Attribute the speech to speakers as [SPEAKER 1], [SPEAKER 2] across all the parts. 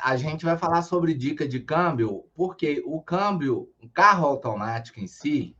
[SPEAKER 1] A gente vai falar sobre dica de câmbio, porque o câmbio, o carro automático em si,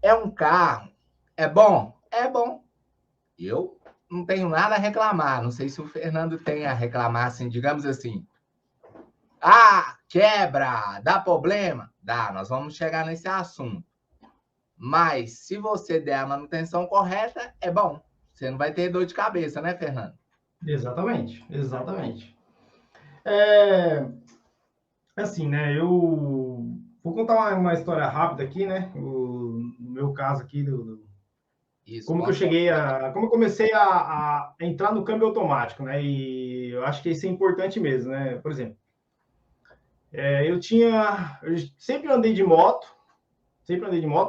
[SPEAKER 1] é um carro. É bom? É bom. Eu não tenho nada a reclamar. Não sei se o Fernando tem a reclamar, assim, digamos assim. Ah, quebra, dá problema? Dá, nós vamos chegar nesse assunto. Mas se você der a manutenção correta, é bom. Você não vai ter dor de cabeça, né, Fernando?
[SPEAKER 2] Exatamente, exatamente. É, assim, né? Eu vou contar uma história rápida aqui, né? No meu caso aqui,
[SPEAKER 1] Isso,
[SPEAKER 2] como que eu
[SPEAKER 1] conta um
[SPEAKER 2] cheguei
[SPEAKER 1] pouquinho.
[SPEAKER 2] como eu comecei a entrar no câmbio automático, né? E eu acho que isso é importante mesmo, né? Por exemplo, eu sempre andei de moto,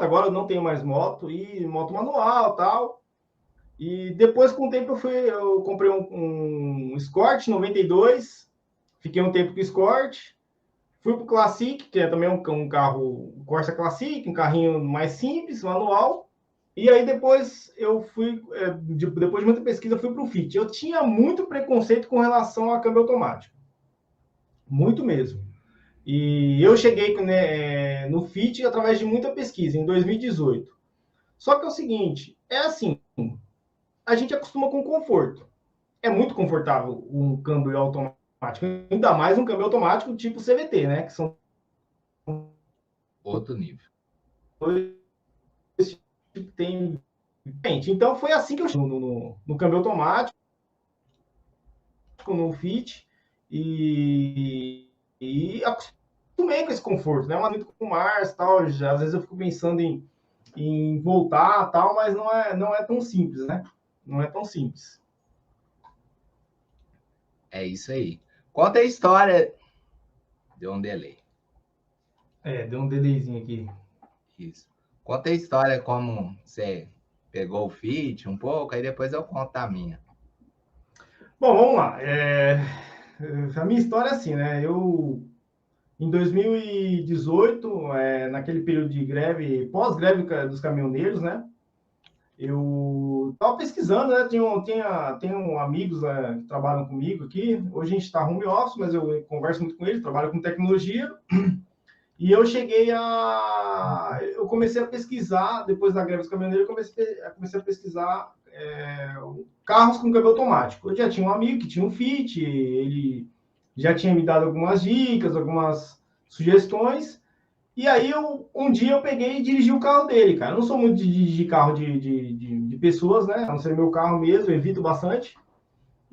[SPEAKER 2] agora eu não tenho mais moto, e moto manual tal. E depois, com o tempo, eu comprei um Escort 92, fiquei um tempo com o Escort, fui para o Classic, que é também um carro, um Corsa Classic, um carrinho mais simples, manual. E aí depois depois de muita pesquisa, eu fui para o Fit. Eu tinha muito preconceito com relação a câmbio automático, muito mesmo. E eu cheguei, né, no Fit através de muita pesquisa, em 2018. Só que é o seguinte, é assim, a gente acostuma com conforto. É muito confortável um câmbio automático, ainda mais um câmbio automático tipo CVT, né? Que são
[SPEAKER 1] Outro nível.
[SPEAKER 2] dois tipos que tem. Então foi assim que eu cheguei no câmbio automático, no Fit, e acostumei com esse conforto, né? Muito com o Mars tal. Já, às vezes eu fico pensando em voltar tal, mas não é tão simples, né? Não é tão simples.
[SPEAKER 1] É isso aí. Conta a história. Deu um delay.
[SPEAKER 2] Deu um delayzinho aqui.
[SPEAKER 1] Isso. Conta a história como você pegou o Fit um pouco, aí depois eu conto a minha.
[SPEAKER 2] Bom, vamos lá. A minha história é assim, né? Em 2018, naquele período de greve, pós-greve dos caminhoneiros, né? Eu estava pesquisando, né? Tenho amigos, né, que trabalham comigo aqui. Hoje a gente está home office, mas eu converso muito com eles, trabalho com tecnologia. E eu comecei a pesquisar, depois da greve dos caminhoneiros, eu comecei a pesquisar carros com câmbio automático. Eu já tinha um amigo que tinha um Fit, ele já tinha me dado algumas dicas, algumas sugestões. E aí, um dia eu peguei e dirigi o carro dele, cara. Eu não sou muito de dirigir carro de pessoas, né? A não ser meu carro mesmo, eu evito bastante.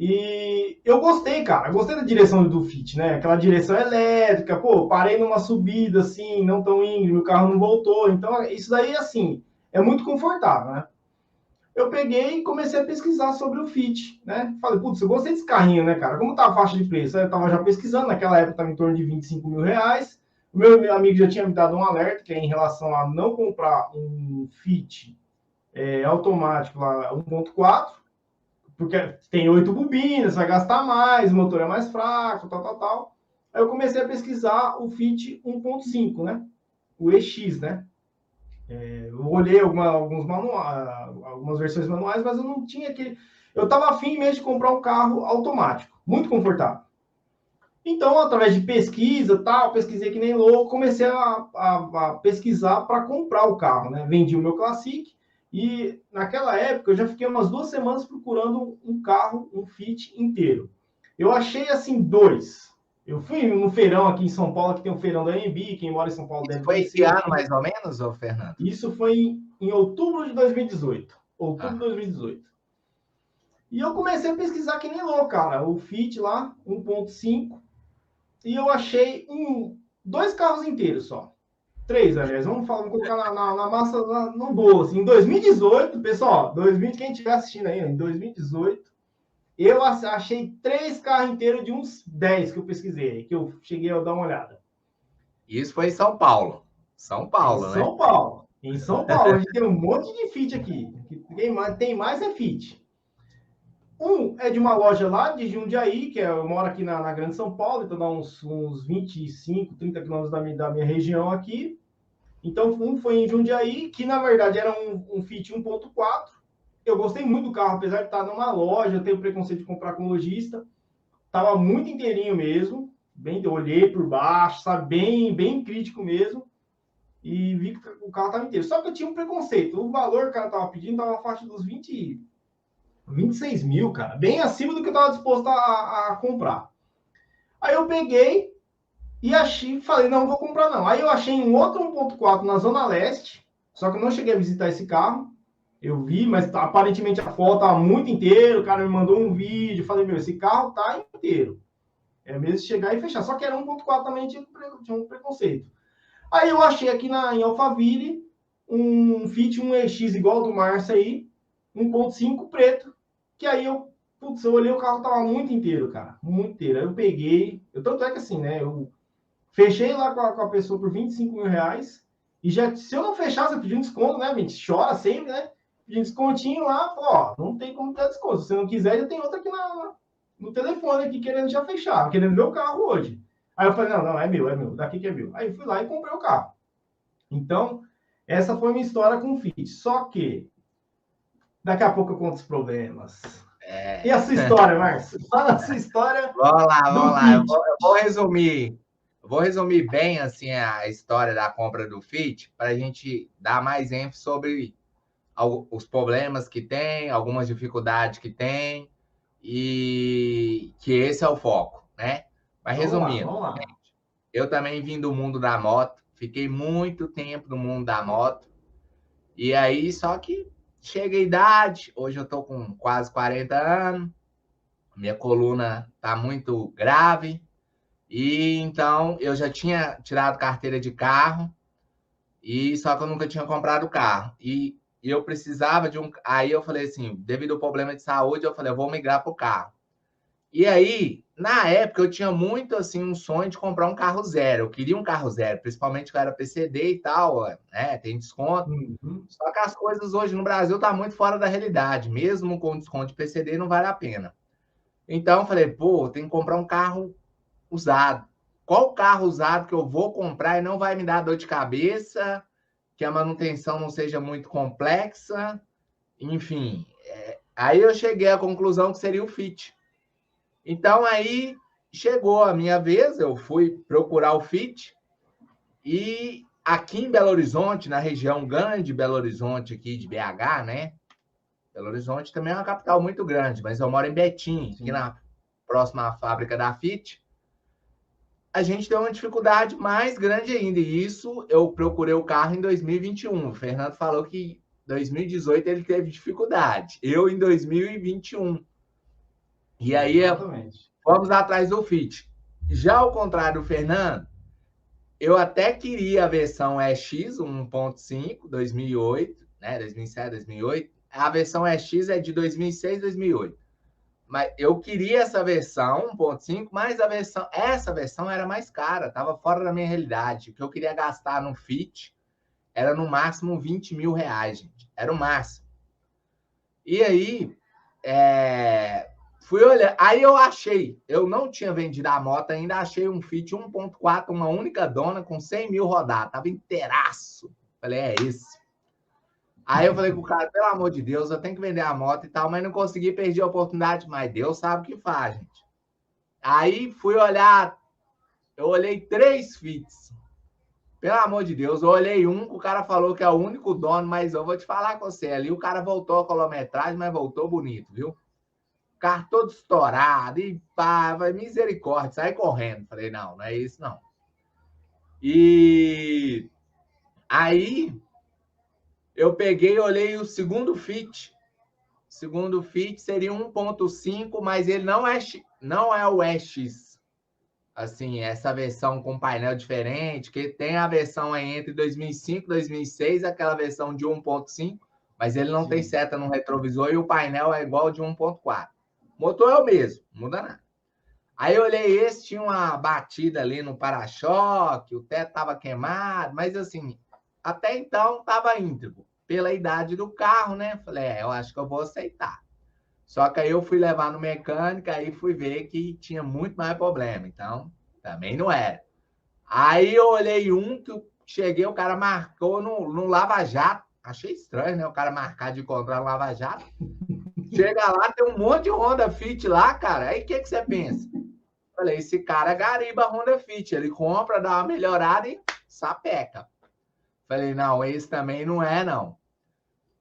[SPEAKER 2] E eu gostei, cara. Eu gostei da direção do Fit, né? Aquela direção elétrica. Pô, parei numa subida assim, não tão íngreme, o carro não voltou. Então, isso daí, assim, é muito confortável, né? Eu peguei e comecei a pesquisar sobre o Fit, né? Falei, putz, eu gostei desse carrinho, né, cara? Como tá a faixa de preço? Eu tava já pesquisando, naquela época estava em torno de 25 mil reais. O meu amigo já tinha me dado um alerta, que é em relação a não comprar um Fit automático lá, 1.4, porque tem 8 bobinas, vai gastar mais, o motor é mais fraco, tal, tal, tal. Aí eu comecei a pesquisar o Fit 1.5, né? O EX, né? Eu olhei algumas versões manuais, mas eu não tinha aquele. Eu estava afim mesmo de comprar um carro automático, muito confortável. Então, através de pesquisa, tal, pesquisei que nem louco, comecei a pesquisar para comprar o carro, né? Vendi o meu Classic e naquela época eu já fiquei umas 2 semanas procurando um carro, um Fit inteiro. Eu achei assim dois. Eu fui no feirão aqui em São Paulo, que tem um feirão da AMB, quem mora em São Paulo
[SPEAKER 1] Isso
[SPEAKER 2] deve
[SPEAKER 1] foi em que
[SPEAKER 2] conhecer.
[SPEAKER 1] ano, mais ou menos, ô Fernando?
[SPEAKER 2] Isso foi em outubro de 2018. Outubro de
[SPEAKER 1] Ah,
[SPEAKER 2] 2018. E eu comecei a pesquisar que nem louco, cara. O Fit lá, 1.5. E eu achei dois carros inteiros só. Três, aliás. Vamos colocar na massa, no bolo. Assim. Em 2018, pessoal, 2020, quem estiver assistindo aí, em 2018, eu achei três carros inteiros de uns 10 que eu pesquisei, que eu cheguei a dar uma olhada.
[SPEAKER 1] isso foi em São Paulo. São
[SPEAKER 2] Em
[SPEAKER 1] Paulo, né?
[SPEAKER 2] São Paulo. Em São Paulo, a gente tem um monte de Fit aqui. Tem mais é Fit. Um é de uma loja lá de Jundiaí, eu moro aqui na Grande São Paulo, então dá uns 25, 30 quilômetros da minha região aqui. Então, um foi em Jundiaí, que na verdade era um Fit 1.4. Eu gostei muito do carro, apesar de estar numa loja, eu tenho preconceito de comprar com lojista. tava muito inteirinho mesmo, bem, olhei por baixo, sabe, bem crítico mesmo, e vi que o carro tava inteiro. Só que eu tinha um preconceito, o valor que o cara tava pedindo tava na faixa dos 26 mil, cara, bem acima do que eu tava disposto a comprar. Aí eu peguei e achei, falei, não vou comprar não. Aí eu achei um outro 1.4 na Zona Leste, só que eu não cheguei a visitar esse carro. Eu vi, mas aparentemente a foto estava muito inteiro. O cara me mandou um vídeo. Falei, meu, esse carro tá inteiro. É mesmo chegar e fechar. Só que era 1.4 também, tinha um preconceito. Aí eu achei aqui em Alphaville um Fit 1EX igual ao do Márcio aí, 1.5 preto. Que aí eu olhei, o carro tava muito inteiro, cara. Muito inteiro. Aí eu peguei. Tanto é que assim, né? Eu fechei lá com a pessoa por 25 mil reais. E já, se eu não fechasse, eu pedi um desconto, né, gente? Chora sempre, né? Pedi um descontinho lá, ó, não tem como dar desconto. Se você não quiser, já tem outra aqui no telefone aqui querendo já fechar, querendo ver o carro hoje. Aí eu falei, não, é meu, daqui que é meu. Aí fui lá e comprei o carro. Então, essa foi minha história com o Fit. Só que, daqui a pouco eu conto os problemas. E a sua história, Márcio? Fala a sua história
[SPEAKER 1] Vamos lá, vamos
[SPEAKER 2] do
[SPEAKER 1] lá. Eu
[SPEAKER 2] Fit.
[SPEAKER 1] vou, eu vou resumir. Eu vou resumir bem assim a história da compra do Fit para a gente dar mais ênfase sobre os problemas que tem, algumas dificuldades que tem e que esse é o foco, né? Mas resumindo,
[SPEAKER 2] Vamos lá.
[SPEAKER 1] eu também vim do mundo da moto, fiquei muito tempo no mundo da moto e aí só que chega a idade, hoje eu tô com quase 40 anos, minha coluna tá muito grave. E então eu já tinha tirado carteira de carro, e só que eu nunca tinha comprado carro. E eu precisava de um. Aí eu falei assim, devido ao problema de saúde, eu falei, eu vou migrar para o carro. E aí, na época, eu tinha muito assim um sonho de comprar um carro zero. Eu queria um carro zero, principalmente que eu era PCD e tal, né? Tem desconto.
[SPEAKER 2] Uhum.
[SPEAKER 1] Só que as coisas hoje no Brasil tá muito fora da realidade. Mesmo com desconto de PCD, não vale a pena. Então, eu falei, pô, tem que comprar um carro usado. Qual carro usado que eu vou comprar e não vai me dar dor de cabeça, que a manutenção não seja muito complexa, enfim. Aí eu cheguei à conclusão que seria o Fit. Então aí chegou a minha vez, eu fui procurar o Fit e aqui em Belo Horizonte, na região grande de Belo Horizonte aqui de BH, né? Belo Horizonte também é uma capital muito grande, mas eu moro em Betim, aqui na próxima fábrica da Fit. A gente tem uma dificuldade mais grande ainda. E isso eu procurei o carro em 2021. O Fernando falou que em 2018 ele teve dificuldade. Eu em 2021. E aí
[SPEAKER 2] Exatamente.
[SPEAKER 1] vamos atrás do Fit. Já ao contrário do Fernando, eu até queria a versão EX 1.5 2008, né? 2007, 2008. A versão EX é de 2006, 2008. Mas eu queria essa versão 1.5, mas essa versão era mais cara, estava fora da minha realidade. O que eu queria gastar no Fit era no máximo 20 mil reais, gente. Era o máximo. E aí, fui olhar. Aí eu achei, eu não tinha vendido a moto ainda, achei um Fit 1.4, uma única dona, com 100 mil rodadas. Tava inteiraço. Falei, é isso. Aí eu falei com o cara, pelo amor de Deus, eu tenho que vender a moto e tal, mas não consegui, perder a oportunidade. Mas Deus sabe o que faz, gente. Aí fui olhar, eu olhei 3 Fits. Pelo amor de Deus, eu olhei um que o cara falou que é o único dono, mas eu vou te falar com você, ali o cara voltou a quilometragem, mas voltou bonito, viu? Carro todo estourado, e pá, vai misericórdia, sai correndo. Falei, não é isso não. E aí eu peguei e olhei o segundo Fit. O segundo Fit seria 1.5, mas ele não é o EX. Assim, essa versão com painel diferente, que tem a versão aí entre 2005 e 2006, aquela versão de 1.5, mas ele não tem seta no retrovisor e o painel é igual de 1.4. O motor é o mesmo, não muda nada. Aí eu olhei esse, tinha uma batida ali no para-choque, o teto estava queimado, mas assim, até então estava íntegro. Pela idade do carro, né? Falei, eu acho que eu vou aceitar. Só que aí eu fui levar no mecânico, aí fui ver que tinha muito mais problema. Então, também não era. Aí eu olhei um que eu cheguei, o cara marcou no Lava Jato. Achei estranho, né? O cara marcar de encontrar no Lava Jato. Chega lá, tem um monte de Honda Fit lá, cara. Aí o que você pensa? Falei, esse cara gariba Honda Fit. Ele compra, dá uma melhorada e sapeca. Falei, não, esse também não é, não.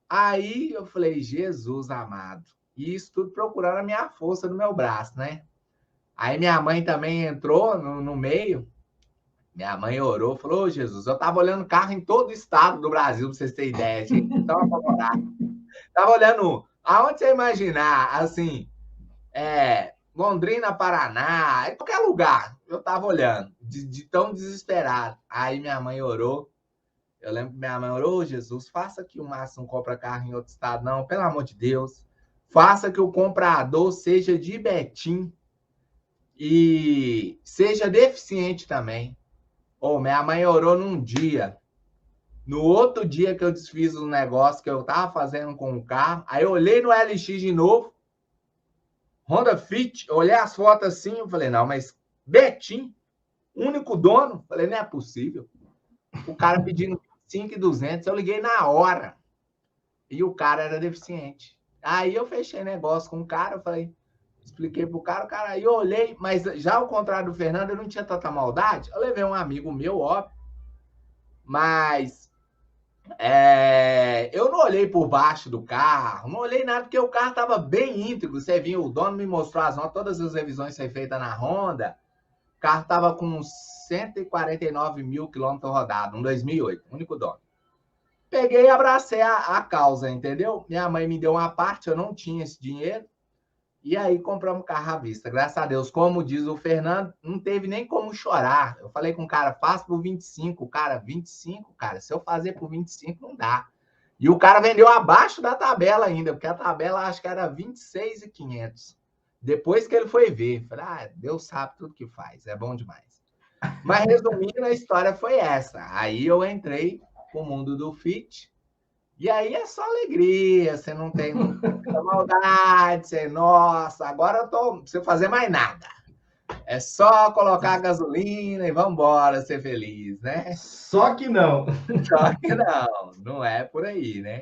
[SPEAKER 1] Aí eu falei, Jesus amado. E isso tudo procurando a minha força no meu braço, né? Aí minha mãe também entrou no meio. Minha mãe orou, falou, oh, Jesus, eu tava olhando carro em todo o estado do Brasil, pra vocês terem ideia. Gente, tava apavorado. Tava olhando, aonde você imaginar, assim, Londrina, Paraná, em qualquer lugar. Eu tava olhando, de tão desesperado. Aí minha mãe orou. Eu lembro que minha mãe orou, oh, Jesus, faça que o Márcio não compra carro em outro estado, não, pelo amor de Deus. Faça que o comprador seja de Betim e seja deficiente também. Oh, minha mãe orou num dia. No outro dia que eu desfiz o negócio que eu tava fazendo com o carro, aí eu olhei no LX de novo, Honda Fit, eu olhei as fotos assim, eu falei, não, mas Betim, único dono? Falei, não é possível. O cara pedindo 5.200, eu liguei na hora. E o cara era deficiente. Aí eu fechei negócio com o cara, eu falei, expliquei pro cara, o cara, aí eu olhei, mas já ao contrário do Fernando, eu não tinha tanta maldade. Eu levei um amigo meu, óbvio, mas eu não olhei por baixo do carro, não olhei nada, porque o carro estava bem íntegro. Você viu, o dono me mostrou as notas, todas as revisões que foi feitas na Honda. O carro estava com 149 mil quilômetros rodados, um 2008, único dono. Peguei e abracei a causa, entendeu? Minha mãe me deu uma parte, eu não tinha esse dinheiro. E aí compramos carro à vista. Graças a Deus, como diz o Fernando, não teve nem como chorar. Eu falei com o cara, faça por 25. Cara, 25, cara, se eu fazer por 25, não dá. E o cara vendeu abaixo da tabela ainda, porque a tabela acho que era 26.500. Depois que ele foi ver, falei, Deus sabe tudo que faz, é bom demais. Mas resumindo, a história foi essa. Aí eu entrei pro mundo do Fit, e aí é só alegria, você não tem muita maldade, você, nossa, agora eu tô, não preciso fazer mais nada. É só colocar a gasolina e vamos embora ser feliz, né?
[SPEAKER 2] Só que não.
[SPEAKER 1] Só que não é por aí, né?